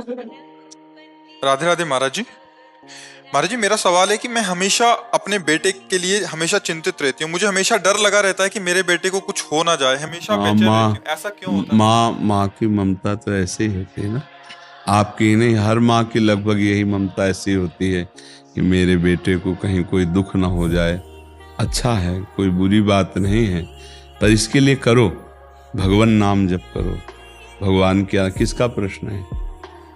राधे राधे महाराज जी। महाराज जी, मेरा सवाल है कि मैं हमेशा अपने बेटे के लिए हमेशा चिंतित रहती हूँ। मुझे हमेशा डर लगा रहता है कि मेरे बेटे को कुछ हो ना जाए, हमेशा हाँ, बेचैन रहती माँ हूँ। ऐसा क्यों होता है? माँ की ममता तो ऐसे ही होती है ना। आपकी ही नहीं, हर माँ की लगभग यही ममता ऐसी होती है कि मेरे बेटे को कहीं कोई दुख ना हो जाए। अच्छा है, कोई बुरी बात नहीं है, पर इसके लिए करो, भगवान नाम जप करो। भगवान क्या, किसका प्रश्न है?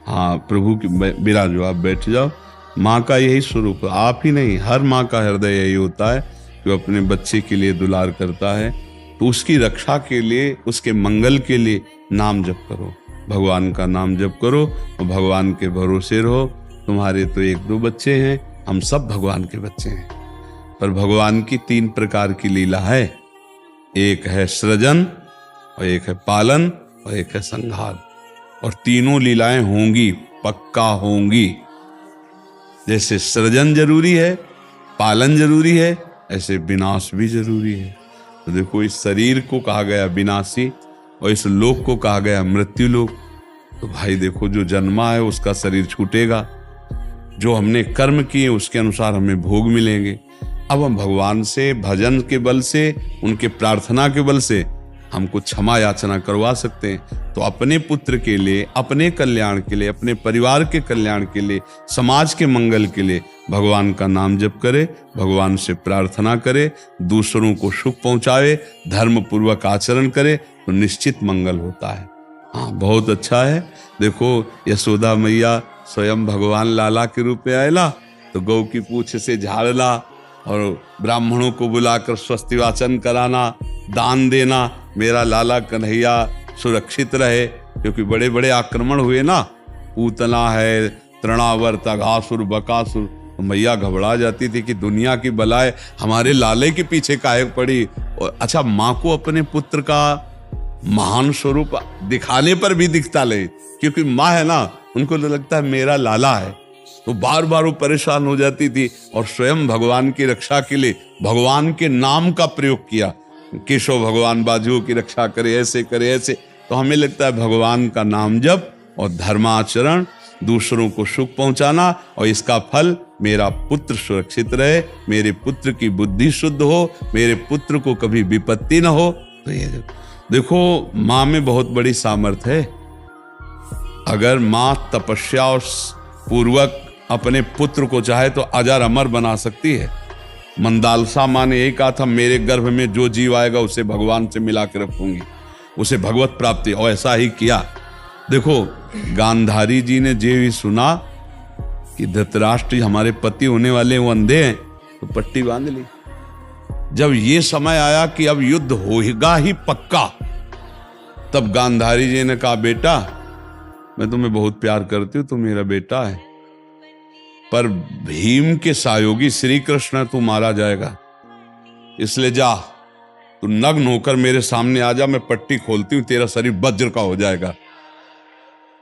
हाँ, प्रभु की विराजो, आप बैठ जाओ। माँ का यही स्वरूप, आप ही नहीं, हर माँ का हृदय यही होता है कि वो अपने बच्चे के लिए दुलार करता है। तो उसकी रक्षा के लिए, उसके मंगल के लिए नाम जप करो, भगवान का नाम जप करो और भगवान के भरोसे रहो। तुम्हारे तो एक दो बच्चे हैं, हम सब भगवान के बच्चे हैं। पर भगवान की 3 प्रकार की लीला है, एक है सृजन और एक है पालन और एक है संहार। और तीनों लीलाएं होंगी, पक्का होंगी। जैसे सृजन जरूरी है, पालन जरूरी है, ऐसे विनाश भी जरूरी है। तो देखो, इस शरीर को कहा गया विनाशी और इस लोक को कहा गया मृत्यु लोक। तो भाई देखो, जो जन्मा है उसका शरीर छूटेगा, जो हमने कर्म किए उसके अनुसार हमें भोग मिलेंगे। अब हम भगवान से भजन के बल से, उनके प्रार्थना के बल से हमको क्षमा याचना करवा सकते हैं। तो अपने पुत्र के लिए, अपने कल्याण के लिए, अपने परिवार के कल्याण के लिए, समाज के मंगल के लिए भगवान का नाम जप करे, भगवान से प्रार्थना करे, दूसरों को सुख पहुंचावे, धर्म पूर्वक आचरण करे, तो निश्चित मंगल होता है। हाँ, बहुत अच्छा है। देखो, यशोदा मैया स्वयं भगवान लाला के रूप में आयला, तो गौ की पूंछ से झाड़ना और ब्राह्मणों को बुलाकर स्वस्ति वाचन कराना, दान देना, मेरा लाला कन्हैया सुरक्षित रहे। क्योंकि बड़े बड़े आक्रमण हुए ना, पूतना है, तृणावर्त, अघासुर, बकासुर। तो मैया घबरा जाती थी कि दुनिया की बलाएं हमारे लाले के पीछे काहे पड़ी। और अच्छा, माँ को अपने पुत्र का महान स्वरूप दिखाने पर भी दिखता ले, क्योंकि माँ है ना, उनको तो लगता है मेरा लाला है। तो बार बार वो परेशान हो जाती थी और स्वयं भगवान की रक्षा के लिए भगवान के नाम का प्रयोग किया। केशव भगवान बाजुओं की रक्षा करे, ऐसे करे, ऐसे। तो हमें लगता है भगवान का नाम जप और धर्माचरण, दूसरों को सुख पहुंचाना, और इसका फल मेरा पुत्र सुरक्षित रहे, मेरे पुत्र की बुद्धि शुद्ध हो, मेरे पुत्र को कभी विपत्ति न हो। तो ये देखो, माँ में बहुत बड़ी सामर्थ्य है। अगर माँ तपस्या और पूर्वक अपने पुत्र को चाहे तो अजर अमर बना सकती है। मंदालसा माँ ने यही कहा था, मेरे गर्भ में जो जीव आएगा उसे भगवान से मिला के रखूंगी, उसे भगवत प्राप्ति, और ऐसा ही किया। देखो, गांधारी जी ने जे भी सुना कि धृतराष्ट्र हमारे पति होने वाले वो अंधे हैं, तो पट्टी बांध ली। जब ये समय आया कि अब युद्ध होगा ही पक्का, तब गांधारी जी ने कहा, बेटा मैं तुम्हें बहुत प्यार करती हूँ, तुम मेरा बेटा है, पर भीम के सहयोगी श्री कृष्ण तू मारा जाएगा, इसलिए जा, तू नग्न होकर मेरे सामने आ जा, मैं पट्टी खोलती हूं, तेरा शरीर वज्र का हो जाएगा,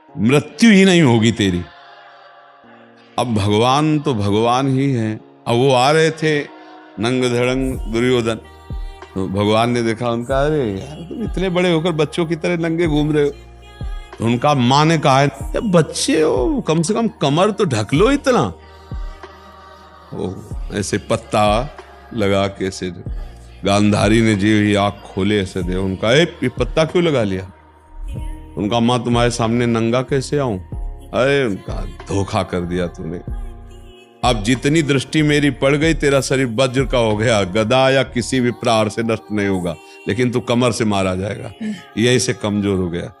मृत्यु ही नहीं होगी तेरी। अब भगवान तो भगवान ही है। अब वो आ रहे थे नंग धड़ंग दुर्योधन, तो भगवान ने देखा उनका, अरे यार तुम इतने बड़े होकर बच्चों की तरह नंगे घूम रहे हो। तो उनका माँ ने कहा है, बच्चे हो, कम से कम कमर तो ढक लो इतना। ओ, ऐसे पत्ता लगा के ऐसे गांधारी ने जी ही आँख खोले ऐसे दे, उनका ये पत्ता क्यों लगा लिया? उनका, माँ तुम्हारे सामने नंगा कैसे आऊं? अरे उनका, धोखा कर दिया तूने। अब जितनी दृष्टि मेरी पड़ गई, तेरा शरीर वज्र का हो गया, गदा या किसी भी प्रहार से नष्ट नहीं होगा, लेकिन तू कमर से मारा जाएगा। यही से कमजोर हो गया।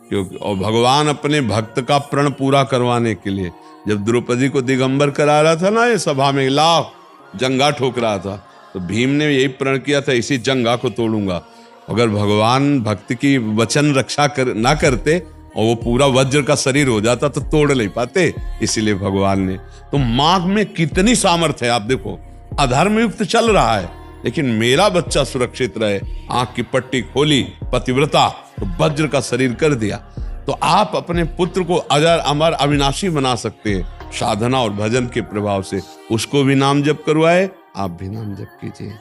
क्योंकि और भगवान अपने भक्त का प्रण पूरा करवाने के लिए जब द्रौपदी को दिगंबर करा रहा था ना, ये सभा में लाख जंगा ठोक रहा था, तो भीम ने यही प्रण किया था, इसी जंगा को तोड़ूंगा। अगर भगवान भक्त की वचन रक्षा ना करते और वो पूरा वज्र का शरीर हो जाता तो तोड़ नहीं पाते। इसीलिए भगवान ने, तो माँ में कितनी सामर्थ्य है। आप देखो, अधर्म युक्त चल रहा है, लेकिन मेरा बच्चा सुरक्षित रहे, आंख की पट्टी खोली, पतिव्रता, तो वज्र का शरीर कर दिया। तो आप अपने पुत्र को अजर अमर अविनाशी बना सकते हैं साधना और भजन के प्रभाव से। उसको भी नाम जप करवाए, आप भी नाम जप कीजिए।